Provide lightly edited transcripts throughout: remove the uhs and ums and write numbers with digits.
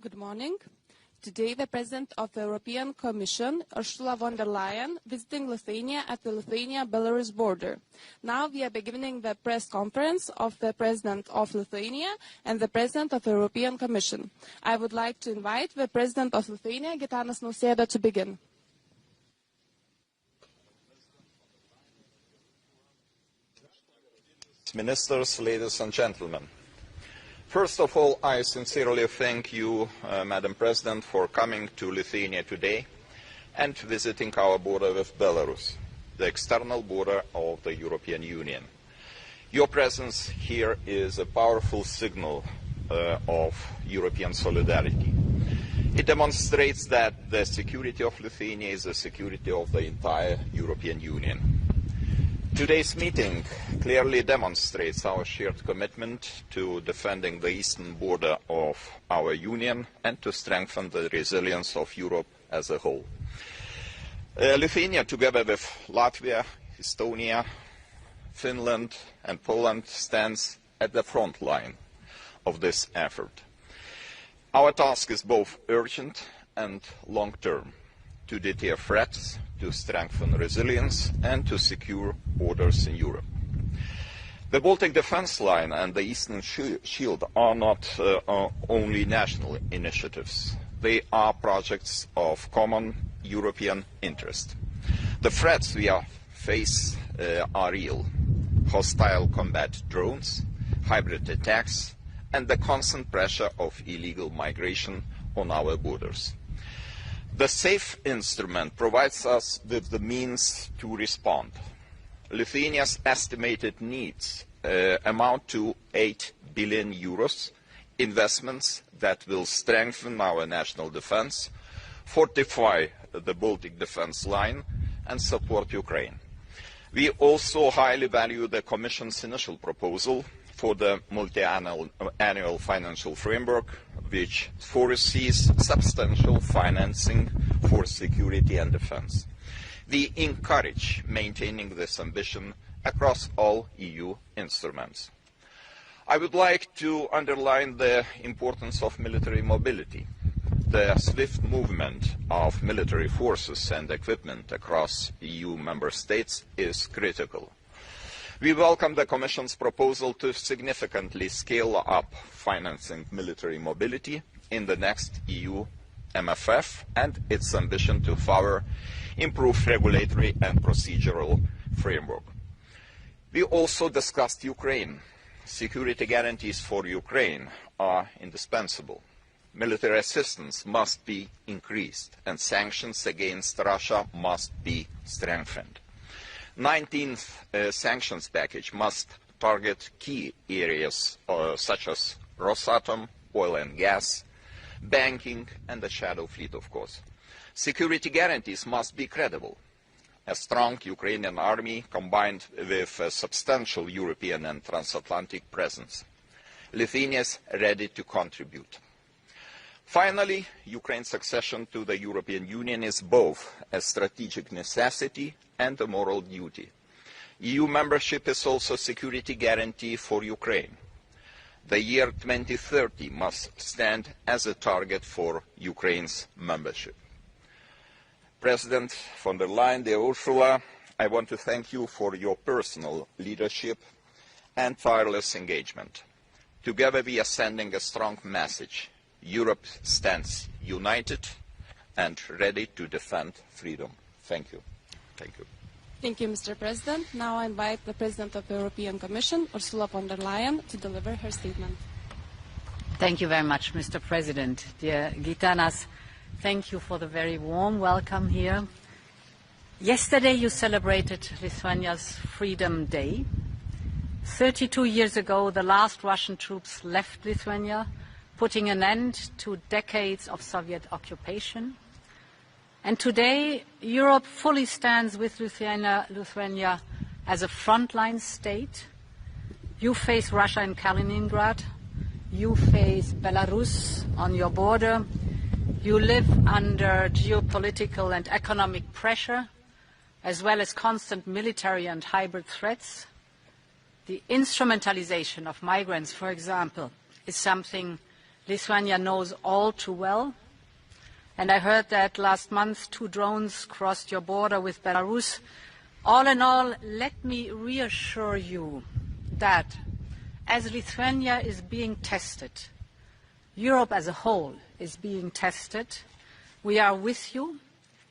Good morning. Today, the President of the European Commission, Ursula von der Leyen, visiting Lithuania at the Lithuania-Belarus border. Now we are beginning the press conference of the President of Lithuania and the President of the European Commission. I would like to invite the President of Lithuania, Gitanas Nausėda, to begin. Ministers, ladies and gentlemen. First of all, I sincerely thank you, Madam President, for coming to Lithuania today and visiting our border with Belarus, the external border of the European Union. Your presence here is a powerful signal of European solidarity. It demonstrates that the security of Lithuania is the security of the entire European Union. Today's meeting clearly demonstrates our shared commitment to defending the eastern border of our Union and to strengthen the resilience of Europe as a whole. Lithuania, together with Latvia, Estonia, Finland and Poland, stands at the front line of this effort. Our task is both urgent and long-term: to deter threats, to strengthen resilience and to secure borders in Europe. The Baltic Defence Line and the Eastern Shield are not only national initiatives. They are projects of common European interest. The threats we face are real: hostile combat drones, hybrid attacks, and the constant pressure of illegal migration on our borders. The SAFE instrument provides us with the means to respond. Lithuania's estimated needs amount to 8 billion euros, investments that will strengthen our national defense, fortify the Baltic Defence Line, and support Ukraine. We also highly value the Commission's initial proposal for the multi-annual financial framework, which foresees substantial financing for security and defence. We encourage maintaining this ambition across all EU instruments. I would like to underline the importance of military mobility. The swift movement of military forces and equipment across EU member states is critical. We welcome the Commission's proposal to significantly scale up financing military mobility in the next EU MFF and its ambition to further improve regulatory and procedural framework. We also discussed Ukraine. Security guarantees for Ukraine are indispensable. Military assistance must be increased and sanctions against Russia must be strengthened. 19th sanctions package must target key areas such as Rosatom, oil and gas, banking and the shadow fleet, of course. Security guarantees must be credible. A strong Ukrainian army combined with a substantial European and transatlantic presence. Lithuania is ready to contribute. Finally, Ukraine's accession to the European Union is both a strategic necessity and a moral duty. EU membership is also a security guarantee for Ukraine. The year 2030 must stand as a target for Ukraine's membership. President von der Leyen, dear Ursula, I want to thank you for your personal leadership and tireless engagement. Together we are sending a strong message. Europe stands united and ready to defend freedom. Thank you. Thank you. Thank you, Mr. President. Now I invite the President of the European Commission, Ursula von der Leyen, to deliver her statement. Thank you very much, Mr. President. Dear Gitanas, thank you for the very warm welcome here. Yesterday you celebrated Lithuania's Freedom Day. 32 years ago, the last Russian troops left Lithuania, putting an end to decades of Soviet occupation. And today, Europe fully stands with Lithuania as a frontline state. You face Russia in Kaliningrad. You face Belarus on your border. You live under geopolitical and economic pressure, as well as constant military and hybrid threats. The instrumentalization of migrants, for example, is something Lithuania knows all too well. And I heard that last month 2 drones crossed your border with Belarus. All in all, let me reassure you that as Lithuania is being tested, Europe as a whole is being tested, we are with you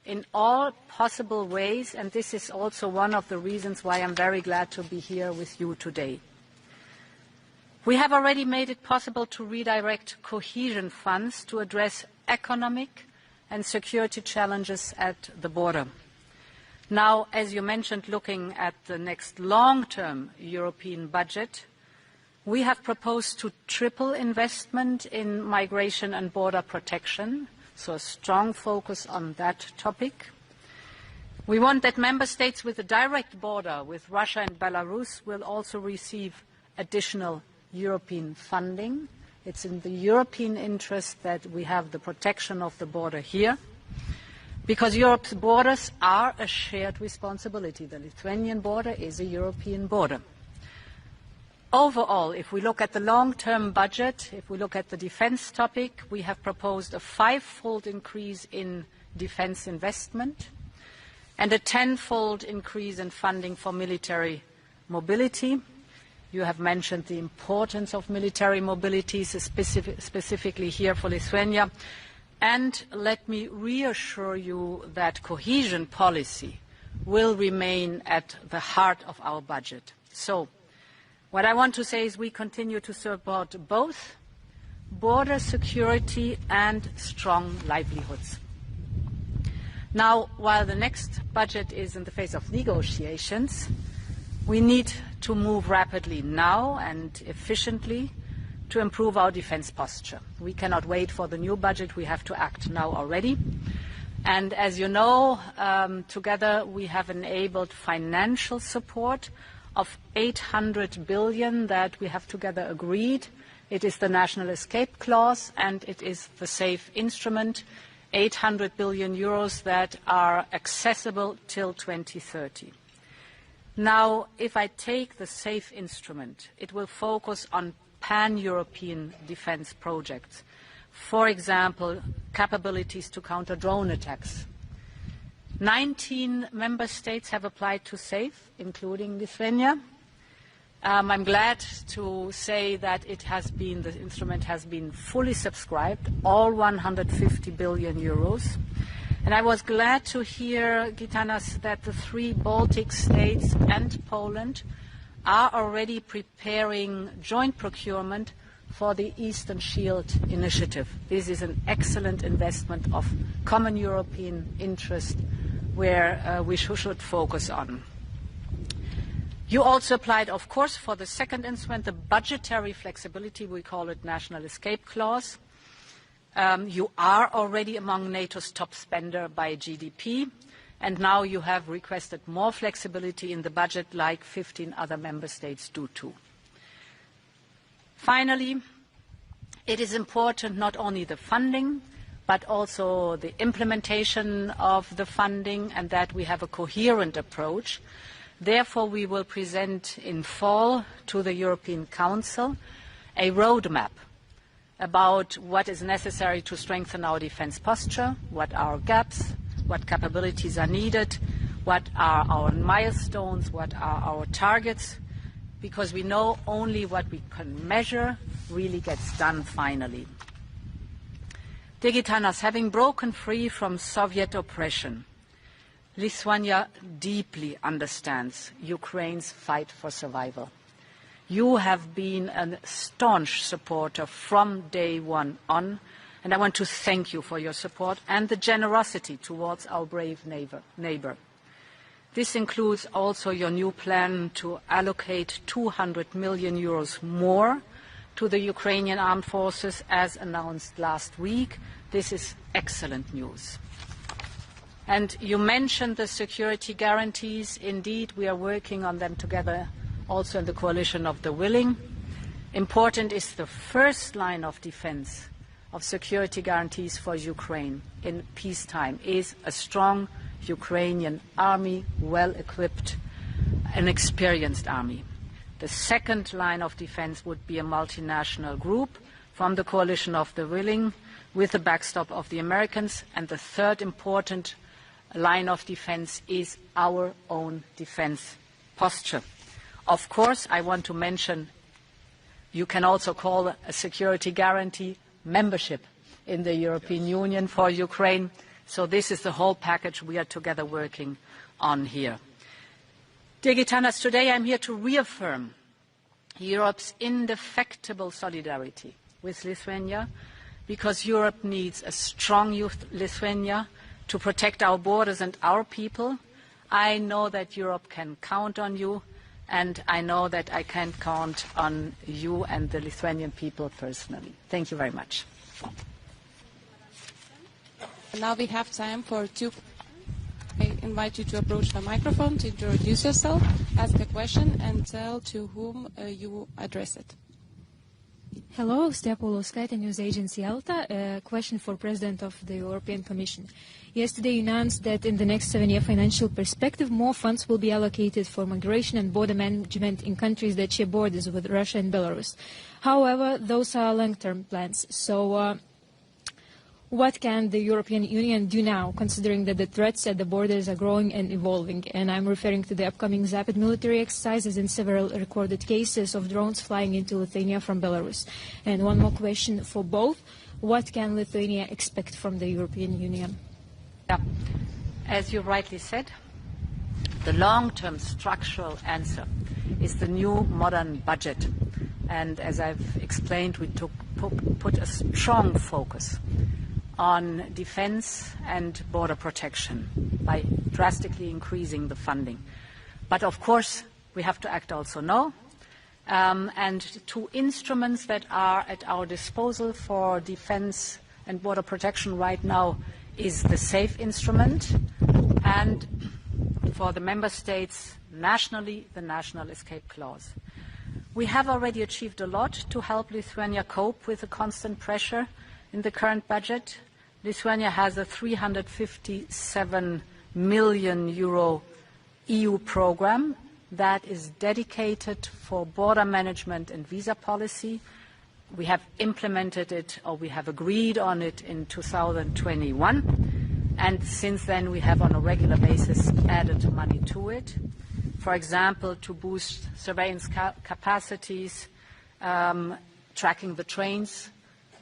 in all possible ways, and this is also one of the reasons why I'm very glad to be here with you today. We have already made it possible to redirect cohesion funds to address economic and security challenges at the border. Now, as you mentioned, looking at the next long-term European budget, we have proposed to triple investment in migration and border protection, so a strong focus on that topic. We want that member states with a direct border with Russia and Belarus will also receive additional European funding. It's in the European interest that we have the protection of the border here, because Europe's borders are a shared responsibility. The Lithuanian border is a European border. Overall, if we look at the long-term budget, if we look at the defense topic, we have proposed a 5-fold increase in defense investment and a 10-fold increase in funding for military mobility. You have mentioned the importance of military mobility, specifically here for Lithuania. And let me reassure you that cohesion policy will remain at the heart of our budget. So, what I want to say is we continue to support both border security and strong livelihoods. Now, while the next budget is in the phase of negotiations, we need to move rapidly now and efficiently to improve our defense posture. We cannot wait for the new budget. We have to act now already. And as you know, together we have enabled financial support of 800 billion that we have together agreed. It is the National Escape Clause and it is the SAFE instrument, 800 billion euros that are accessible till 2030. Now, if I take the SAFE instrument, it will focus on pan-European defense projects. For example, capabilities to counter drone attacks. 19 member states have applied to SAFE, including Lithuania. I'm glad to say that the instrument has been fully subscribed, all 150 billion euros. And I was glad to hear, Gitanas, that the 3 Baltic states and Poland are already preparing joint procurement for the Eastern Shield initiative. This is an excellent investment of common European interest where we should focus on. You also applied, of course, for the second instrument, the budgetary flexibility. We call it National Escape Clause. You are already among NATO's top spender by GDP, and now you have requested more flexibility in the budget like 15 other member states do too. Finally, it is important not only the funding, but also the implementation of the funding and that we have a coherent approach. Therefore, we will present in fall to the European Council a roadmap about what is necessary to strengthen our defense posture, what are our gaps, what capabilities are needed, what are our milestones, what are our targets, because we know only what we can measure really gets done finally. Dear Gitanas, having broken free from Soviet oppression, Lithuania deeply understands Ukraine's fight for survival. You have been a staunch supporter from day one on, and I want to thank you for your support and the generosity towards our brave neighbor. This includes also your new plan to allocate 200 million euros more to the Ukrainian armed forces as announced last week. This is excellent news. And you mentioned the security guarantees. Indeed, we are working on them together also in the coalition of the willing. Important is the first line of defense of security guarantees for Ukraine in peacetime is a strong Ukrainian army, well-equipped, an experienced army. The second line of defense would be a multinational group from the coalition of the willing, with the backstop of the Americans. And the third important line of defense is our own defense posture. Of course, I want to mention, you can also call a security guarantee membership in the European Union for Ukraine. So this is the whole package we are together working on here. Dear Gitanas, today I'm here to reaffirm Europe's indefectible solidarity with Lithuania, because Europe needs a strong Lithuania to protect our borders and our people. I know that Europe can count on you, and I know that I can count on you and the Lithuanian people personally. Thank you very much. Now we have time for two. I invite you to approach the microphone to introduce yourself, ask a question, and tell to whom you address it. Hello, Stepa News Agency Alta. A question for President of the European Commission. Yesterday you announced that in the next 7-year financial perspective, more funds will be allocated for migration and border management in countries that share borders with Russia and Belarus. However, those are long-term plans. So what can the European Union do now, considering that the threats at the borders are growing and evolving? And I'm referring to the upcoming Zapad military exercises and several recorded cases of drones flying into Lithuania from Belarus. And one more question for both. What can Lithuania expect from the European Union? Yeah. As you rightly said, the long-term structural answer is the new modern budget. And as I've explained, we put a strong focus on defense and border protection by drastically increasing the funding. But of course, we have to act also now. And two instruments that are at our disposal for defense and border protection right now is the SAFE instrument, and for the member states nationally, the national escape clause. We have already achieved a lot to help Lithuania cope with the constant pressure in the current budget. Lithuania has a 357 million euro EU program that is dedicated for border management and visa policy. We have implemented it, or we have agreed on it in 2021. And since then, we have on a regular basis added money to it. For example, to boost surveillance capacities, tracking the trains.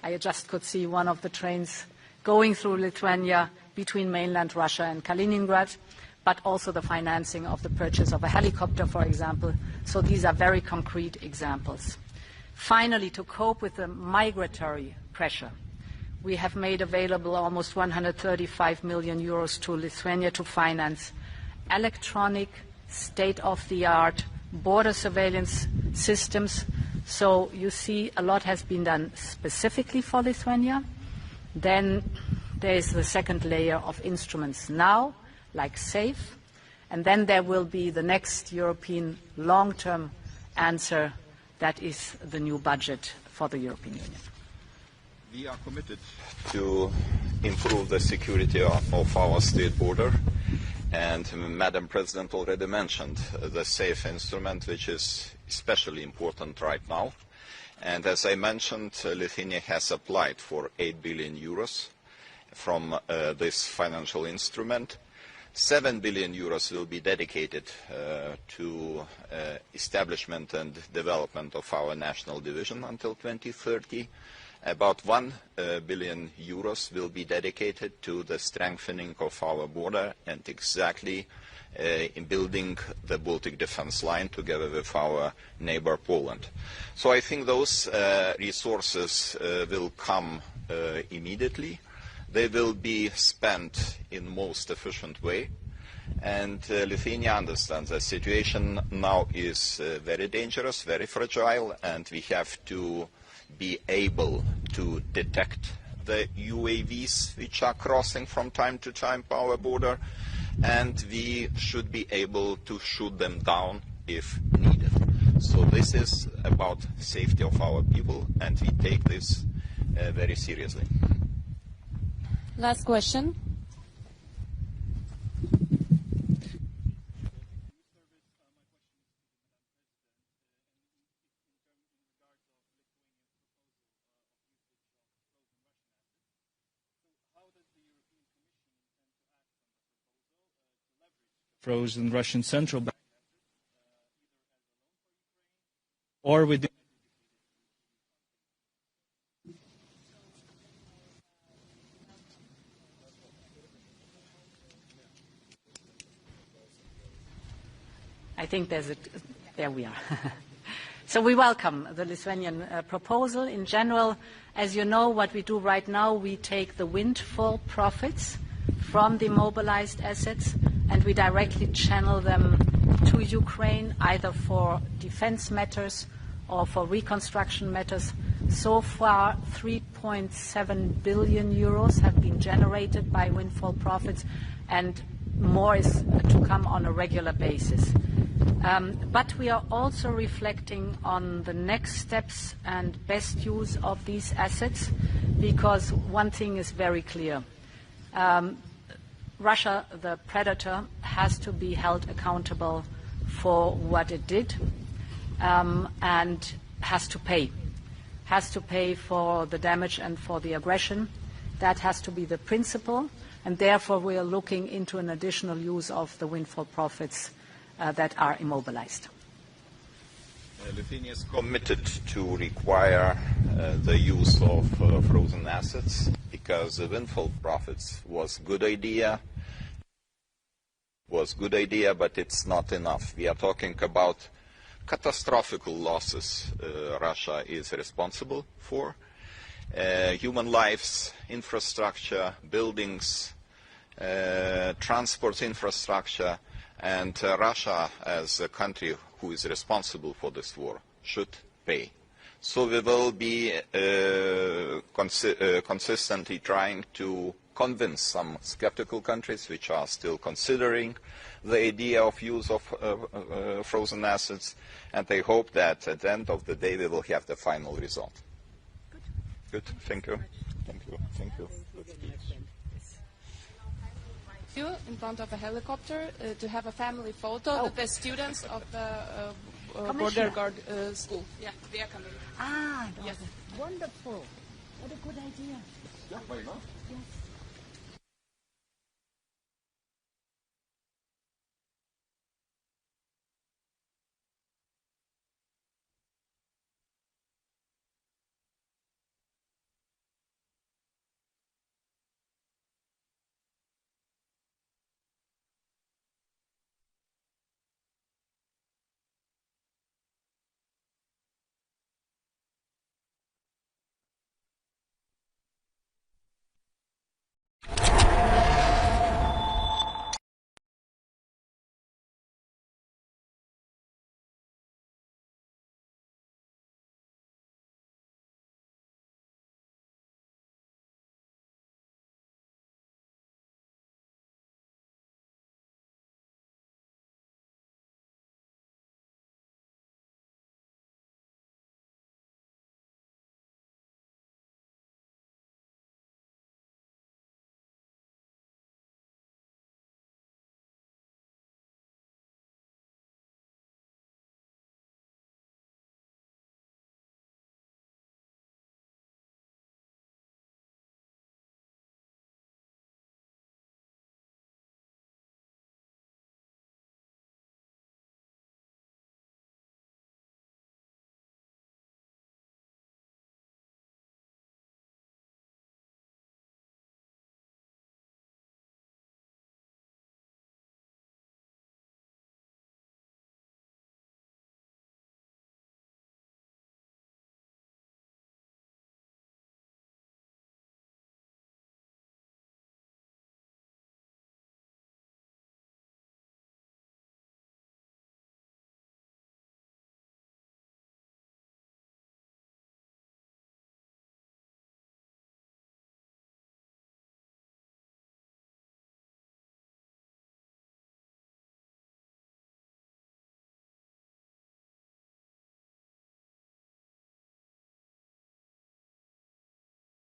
I just could see one of the trains going through Lithuania between mainland Russia and Kaliningrad, but also the financing of the purchase of a helicopter, for example. So these are very concrete examples. Finally, to cope with the migratory pressure, we have made available almost 135 million euros to Lithuania to finance electronic, state-of-the-art border surveillance systems. So you see a lot has been done specifically for Lithuania. Then there is the second layer of instruments now, like SAFE, and then there will be the next European long-term answer, that is the new budget for the European Union. We are committed to improve the security of our state border, and Madam President already mentioned the SAFE instrument, which is especially important right now. And as I mentioned, Lithuania has applied for 8 billion euros from this financial instrument. 7 billion euros will be dedicated to establishment and development of our national division until 2030. About 1 billion euros will be dedicated to the strengthening of our border and exactly in building the Baltic defense line together with our neighbor Poland. So I think those resources will come immediately. They will be spent in most efficient way. And Lithuania understands the situation now is very dangerous, very fragile, and we have to be able to detect the UAVs which are crossing from time to time our border, and we should be able to shoot them down if needed. So this is about safety of our people, and we take this very seriously. Last question. frozen Russian central bank, or within. I think there we are. So we welcome the Lithuanian proposal. In general, as you know, what we do right now, we take the windfall profits from the mobilized assets and we directly channel them to Ukraine, either for defense matters or for reconstruction matters. So far, 3.7 billion euros have been generated by windfall profits, and more is to come on a regular basis. But we are also reflecting on the next steps and best use of these assets, because one thing is very clear. Russia, the predator, has to be held accountable for what it did and has to pay. Has to pay for the damage and for the aggression. That has to be the principle, and therefore we are looking into an additional use of the windfall profits that are immobilized. Lithuania is committed to require the use of frozen assets, because the windfall profits was good idea, but it's not enough. We are talking about catastrophic losses Russia is responsible for. Human lives, infrastructure, buildings, transport infrastructure, and Russia, as a country who is responsible for this war, should pay. So we will be consistently trying to convince some skeptical countries which are still considering the idea of use of frozen assets, and I hope that at the end of the day we will have the final result. Good. Thank you. Thank you. Thank you. Good speech. You in front of a helicopter to have a family photo with the students of the border guard school. Yeah, they are coming. Ah, yes. Wonderful. What a good idea. Yeah, why not? Yes.